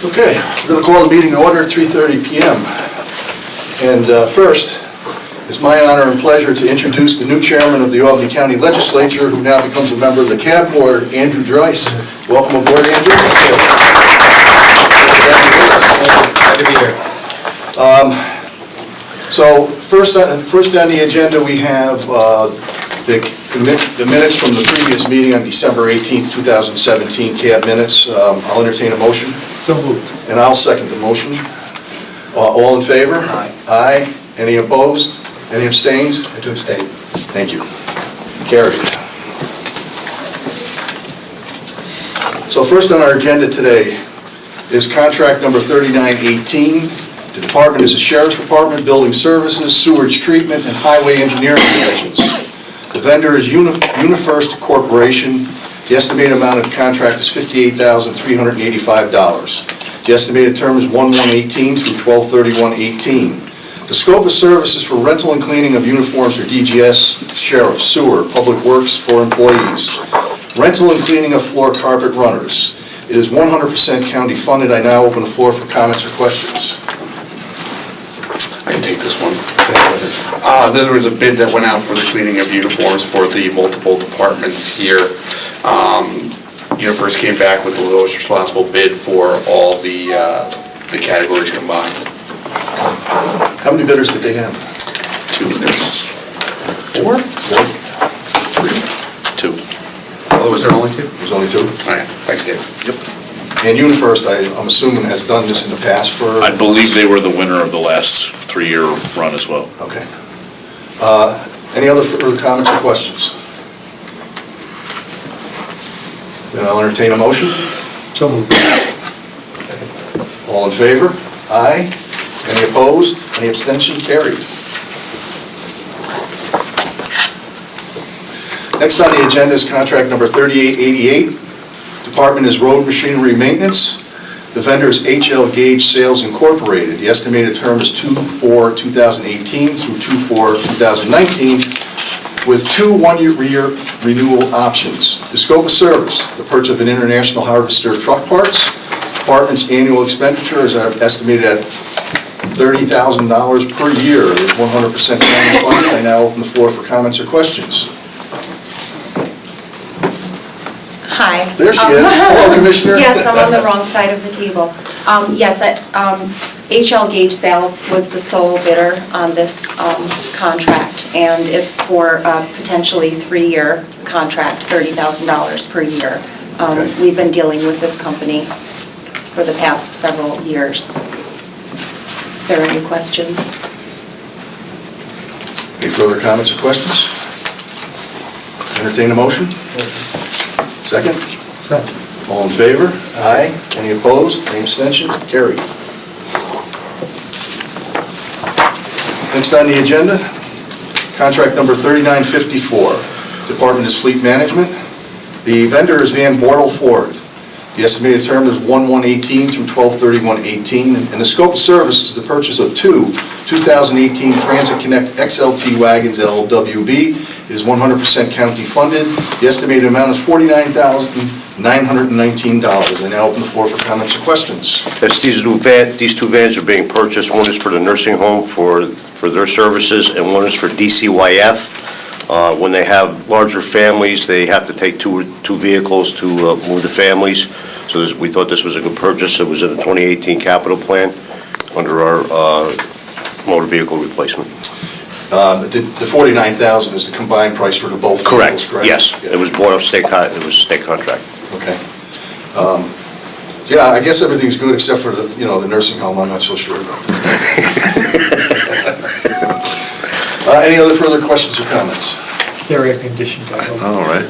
Okay, we're going to call the meeting to order at 3:30 p.m. And first, it's my honor and pleasure to introduce the new chairman of the Albany County Legislature, who now becomes a member of the CAB Board, Andrew Dreiss. Welcome aboard, Andrew. Glad to be here. So first on the agenda, we have the minutes from the previous meeting on December 18th, 2017, CAB minutes. I'll entertain a motion. So moved. And I'll second the motion. All in favor? Aye. Aye. Any opposed? Any abstains? I do abstain. Thank you. Carried. So first on our agenda today is contract number 3918. The department is the Sheriff's Department, Building Services, Sewage Treatment, and Highway Engineering Divisions. The vendor is UniFirst Corporation. The estimated amount of the contract is $58,385. The estimated term is 1/1/18 through 12/31/18. The scope of services for rental and cleaning of uniforms for DGS, Sheriff, Sewer, Public Works for employees. Rental and cleaning of floor carpet runners. It is 100% county funded. I now open the floor for comments or questions. I can take this one. There was a bid that went out for the cleaning of uniforms for the multiple departments here. UniFirst came back with the lowest responsible bid for all the categories combined. How many bidders did they have? There's four? Two. Oh, was there only two? There's only two. All right, thanks, Dave. Yep. And UniFirst, I'm assuming, has done this in the past for... I believe they were the winner of the last 3-year run as well. Okay. Any other further comments or questions? Then I'll entertain a motion. So moved. All in favor? Aye. Any opposed? Any abstention? Carried. Next on the agenda is contract number 3888. Department is Road Machinery Maintenance. The vendor is HL Gauge Sales Incorporated. The estimated term is 2/4/2018 through 2/4/2019, with 2 one-year renewal options. The scope of service, the purchase of an International Harvester truck parts. Department's annual expenditure is estimated at $30,000 per year. It is 100% county funded. I now open the floor for comments or questions. Hi. There she is. Hello, Commissioner. Yes, I'm on the wrong side of the table. Yes, HL Gauge Sales was the sole bidder on this contract, and it's for a potentially 3-year contract, $30,000 per year. Okay. We've been dealing with this company for the past several years. If there are any questions? Any further comments or questions? Entertain a motion? Second? Second. All in favor? Aye. Any opposed? Any abstentions? Carried. Next on the agenda, contract number 3954. Department is Fleet Management. The vendor is Van Bortle Ford. The estimated term is 1/1/18 through 12/31/18, and the scope of service is the purchase of 2 2018 Transit Connect XLT wagons LWB. It is 100% county funded. The estimated amount is $49,919. I now open the floor for comments or questions. Yes, these two vans are being purchased. One is for the nursing home for their services, and one is for DCYF. When they have larger families, they have to take two vehicles to move the families. So we thought this was a good purchase. It was in the 2018 capital plan under our motor vehicle replacement. The $49,000 is the combined price for the both vehicles, correct? Yes, Yeah. it was bought up state contract. Okay. Yeah, I guess everything's good except for the nursing home. I'm not so sure about. Any other further questions or comments? They're air-conditioned, I hope. All right.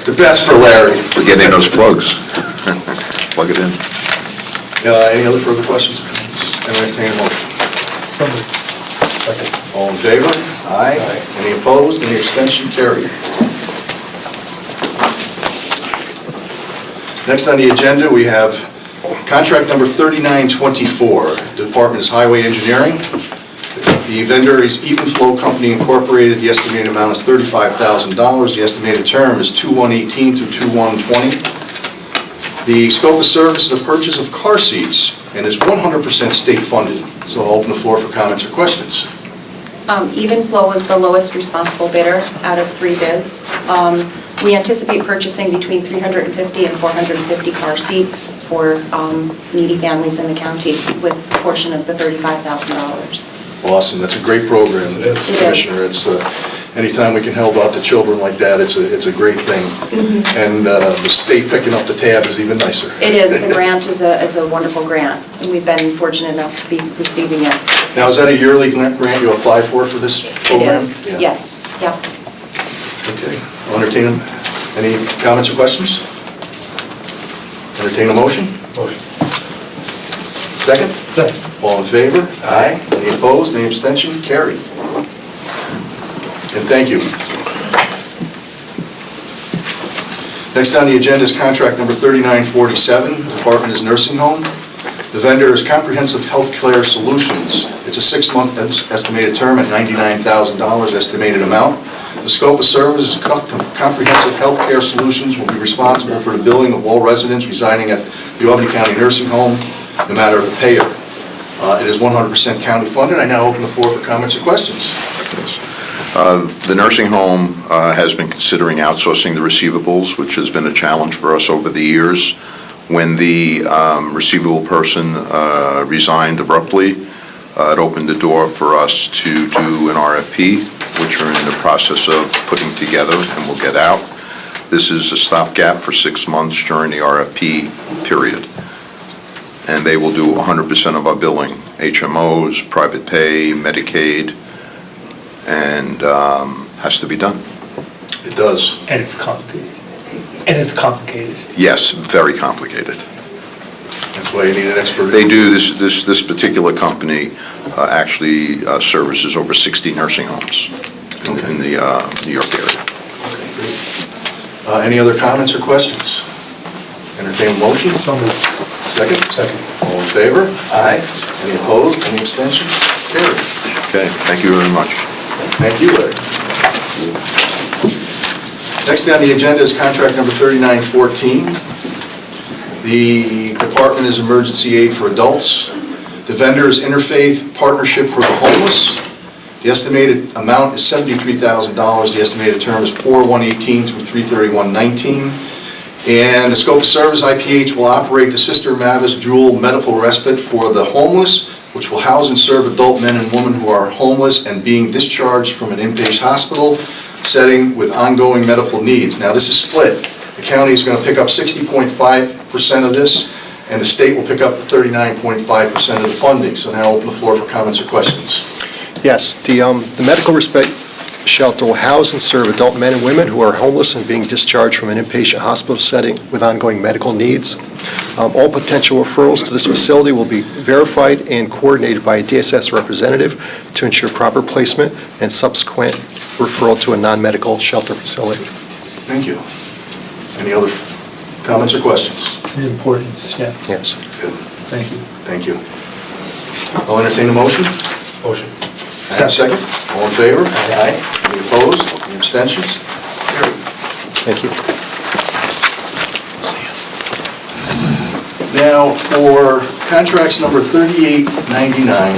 The best for Larry. We're getting those plugs. Plug it in. Any other further questions or comments? Entertain a motion. So moved. Second. All in favor? Aye. Any opposed? Any abstention? Carried. Next on the agenda, we have contract number 3924. The department is Highway Engineering. The vendor is Even Flow Company Incorporated. The estimated amount is $35,000. The estimated term is 2/1/18 through 2/1/20. The scope of service is the purchase of car seats and is 100% state funded. So I'll open the floor for comments or questions. Even Flow was the lowest responsible bidder out of 3 bids. We anticipate purchasing between 350 and 450 car seats for needy families in the county with a portion of the $35,000. Awesome, that's a great program, It is. Commissioner. It's, anytime we can help out the children like that, it's a great thing. And the state picking up the tab is even nicer. It is, the grant is a wonderful grant, and we've been fortunate enough to be receiving it. Now, is that a yearly grant you apply for this It program? is, Yeah. yes, yeah. Okay, I'll entertain them. Any comments or questions? Entertain a motion? Motion. Second? Second. All in favor? Aye. Any opposed? Any abstention? Carried. And thank you. Next on the agenda is contract number 3947. The department is nursing home. The vendor is Comprehensive Health Care Solutions. It's a 6-month estimated term at $99,000 estimated amount. The scope of service is Comprehensive Health Care Solutions will be responsible for the billing of all residents residing at the Albany County Nursing Home, no matter the payer. It is 100% county funded. I now open the floor for comments or questions. The nursing home has been considering outsourcing the receivables, which has been a challenge for us over the years. When the receivable person resigned abruptly, it opened the door for us to do an RFP, which we're in the process of putting together and will get out. This is a stopgap for 6 months during the RFP period. And they will do 100% of our billing, HMOs, private pay, Medicaid, and has to be done. It does. And it's complicated. And it's complicated. Yes, very complicated. That's why you need an expert. They do, this particular company actually services over 60 nursing homes in the New York area. Any other comments or questions? Entertain a motion? So moved. Second? Second. All in favor? Aye. Any opposed? Any abstentions? Carried. Okay, thank you very much. Thank you, Larry. Next on the agenda is contract number 3914. The department is emergency aid for adults. The vendor is Interfaith Partnership for the Homeless. The estimated amount is $73,000. The estimated term is 4/118 through 3/31/19. And the scope of service, IPH will operate the Sister Mavis Jewel Medical Respite for the homeless, which will house and serve adult men and women who are homeless and being discharged from an inpatient hospital setting with ongoing medical needs. Now, this is split. The county is going to pick up 60.5% of this, and the state will pick up 39.5% of the funding. So now open the floor for comments or questions. Yes, the medical respite shelter will house and serve adult men and women who are homeless and being discharged from an inpatient hospital setting with ongoing medical needs. All potential referrals to this facility will be verified and coordinated by a DSS representative to ensure proper placement and subsequent referral to a non-medical shelter facility. Thank you. Any other comments or questions? The importance, yeah. Yes. Good. Thank you. Thank you. I'll entertain a motion. Motion. And a second. All in favor? Aye. Any opposed? Any abstentions? Carried. Thank you. Now, for contracts number 3899,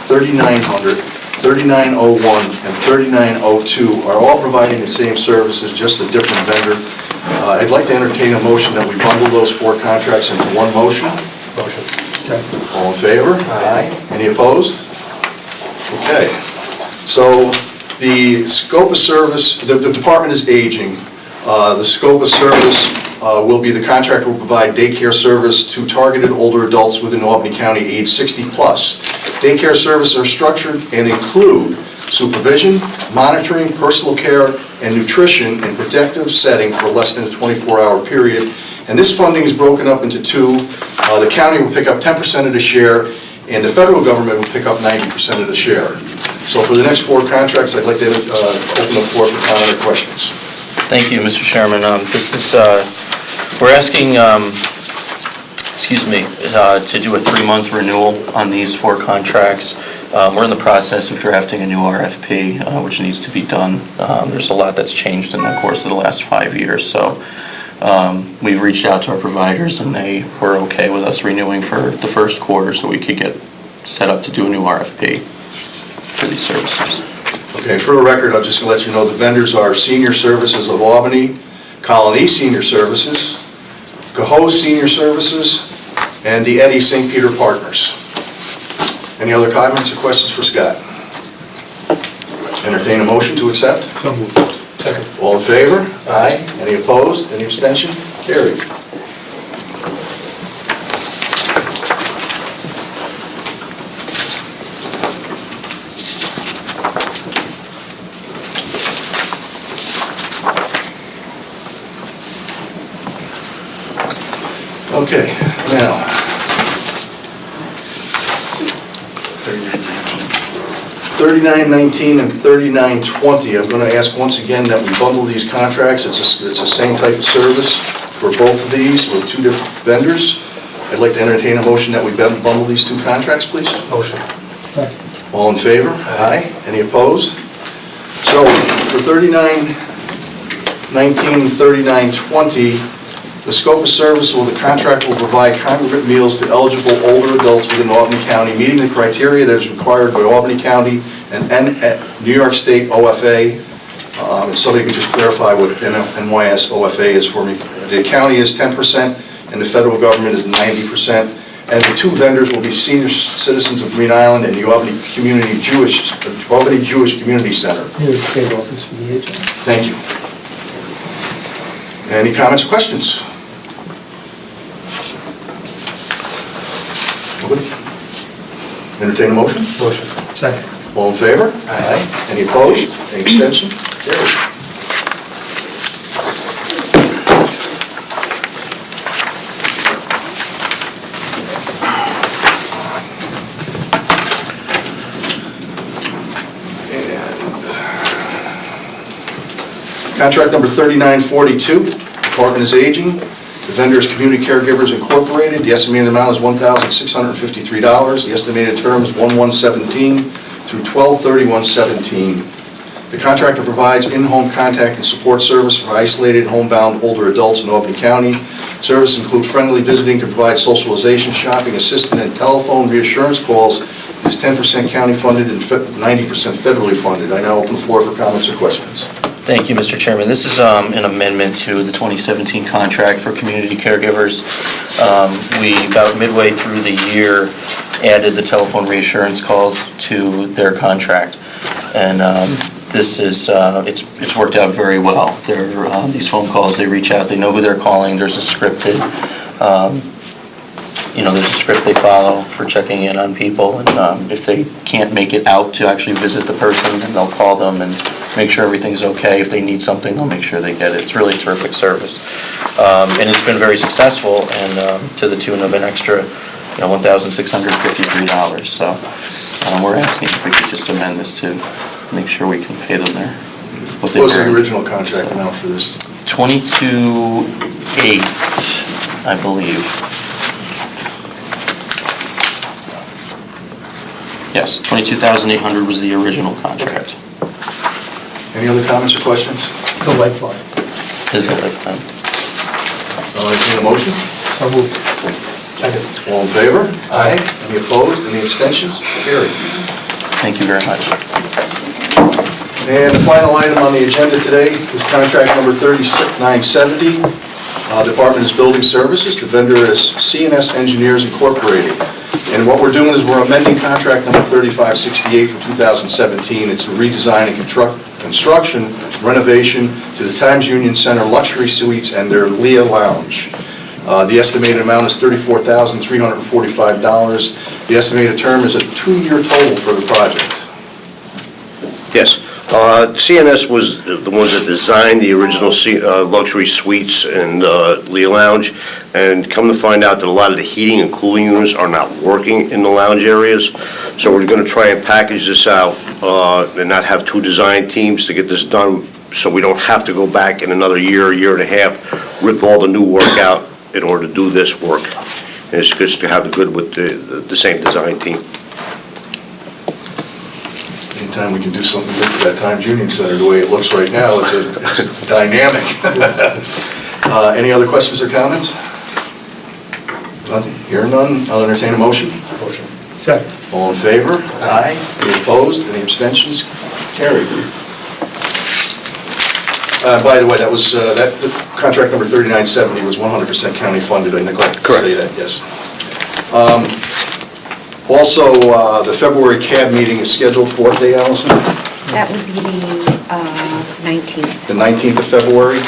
3900, 3901, and 3902 are all providing the same services, just a different vendor. I'd like to entertain a motion that we bundle those 4 contracts into one motion. Motion. Second. All in favor? Aye. Any opposed? Okay. So the scope of service, the department is aging. The scope of service will be the contract will provide daycare service to targeted older adults within Albany County age 60 plus. Daycare services are structured and include supervision, monitoring, personal care, and nutrition in protective setting for less than a 24-hour period. And this funding is broken up into 2. The county will pick up 10% of the share, and the federal government will pick up 90% of the share. So for the next 4 contracts, I'd like to open the floor for comment or questions. Thank you, Mr. Chairman. This is, we're asking, to do a 3-month renewal on these 4 contracts. We're in the process of drafting a new RFP, which needs to be done. There's a lot that's changed in the course of the last 5 years, so We've reached out to our providers, and they were okay with us renewing for the first quarter so we could get set up to do a new RFP for these services. Okay, for the record, I'll just let you know, the vendors are Senior Services of Albany, Colony Senior Services, Cohoes Senior Services, and the Eddie St. Peter Partners. Any other comments or questions for Scott? Entertain a motion to accept? So moved. Second. All in favor? Aye. Any opposed? Any abstention? Carried. Okay, now. 3919 and 3920, I'm going to ask once again that we bundle these contracts. It's the same type of service for both of these with two different vendors. I'd like to entertain a motion that we bundle these two contracts, please. Motion. Second. All in favor? Aye. Any opposed? So for 3919 and 3920, the scope of service the contract will provide congregate meals to eligible older adults within Albany County, meeting the criteria that is required by Albany County and New York State OFA. If somebody can just clarify what NYS OFA is for me. The county is 10% and the federal government is 90%. And the two vendors will be senior citizens of Green Island and the Albany Jewish Community Center. New York State Office for the Aging. Thank you. Any comments or questions? Nobody? Entertain a motion? Motion. Second. All in favor? Aye. Any opposed? Any abstention? Carried. Contract number 3942, Department is Aging. The vendor is Community Caregivers Incorporated. The estimated amount is $1,653. The estimated term is 1/1/17 through 12/31/17. The contractor provides in-home contact and support service for isolated and homebound older adults in Albany County. Services include friendly visiting to provide socialization, shopping, assistance, and telephone reassurance calls. It is 10% county funded and 90% federally funded. I now open the floor for comments or questions. Thank you, Mr. Chairman. This is an amendment to the 2017 contract for community caregivers. We, about midway through the year, added the telephone reassurance calls to their contract. And this is, it's worked out very well. These phone calls, they reach out, they know who they're calling, there's a scripted, there's a script they follow for checking in on people. And if they can't make it out to actually visit the person, then they'll call them and make sure everything's okay. If they need something, they'll make sure they get it. It's really a terrific service. And it's been very successful, and to the tune of an extra $1,653. So we're asking if we could just amend this to make sure we can pay them What was the original contract amount for this? 22,800, I believe. Yes, 22,800 was the original contract. Any other comments or questions? It's a lifeline. Is a lifetime. I'll entertain a motion. So moved. Second. All in favor? Aye. Any opposed? Any abstentions? Carried. Thank you very much. And the final item on the agenda today is contract number 3970. Department is Building Services. The vendor is C&S Engineers Incorporated. And what we're doing is we're amending contract number 3568 for 2017. It's a redesign and construction renovation to the Times Union Center Luxury Suites and their Leah Lounge. The estimated amount is $34,345. The estimated term is a 2-year total for the project. Yes. CNS was the ones that designed the original luxury suites and Leah Lounge, and come to find out that a lot of the heating and cooling units are not working in the lounge areas. So we're going to try and package this out and not have two design teams to get this done, so we don't have to go back in another year and a half, rip all the new work out in order to do this work. And it's just to have it good with the same design team. Anytime we can do something good for that Times Union Center the way it looks right now, it's dynamic. Any other questions or comments? Nothing. Hearing none, I'll entertain a motion. Motion. Second. All in favor? Aye. Any opposed? Any abstentions? Carried. By the way, that was, the contract number 3970 was 100% county funded. I neglected to say that, yes. Also, the February CAB meeting is scheduled for what day, Allison? That would be the 19th. The 19th of February.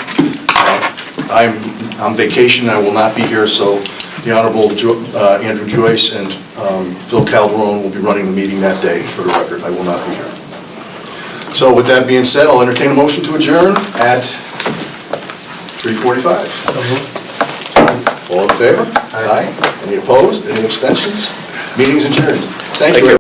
I'm on vacation, I will not be here, so the Honorable Andrew Joyce and Phil Calderon will be running the meeting that day, for the record. I will not be here. So with that being said, I'll entertain a motion to adjourn at 3:45. All in favor? Aye. Any opposed? Any abstentions? Meeting's adjourned. Thank you.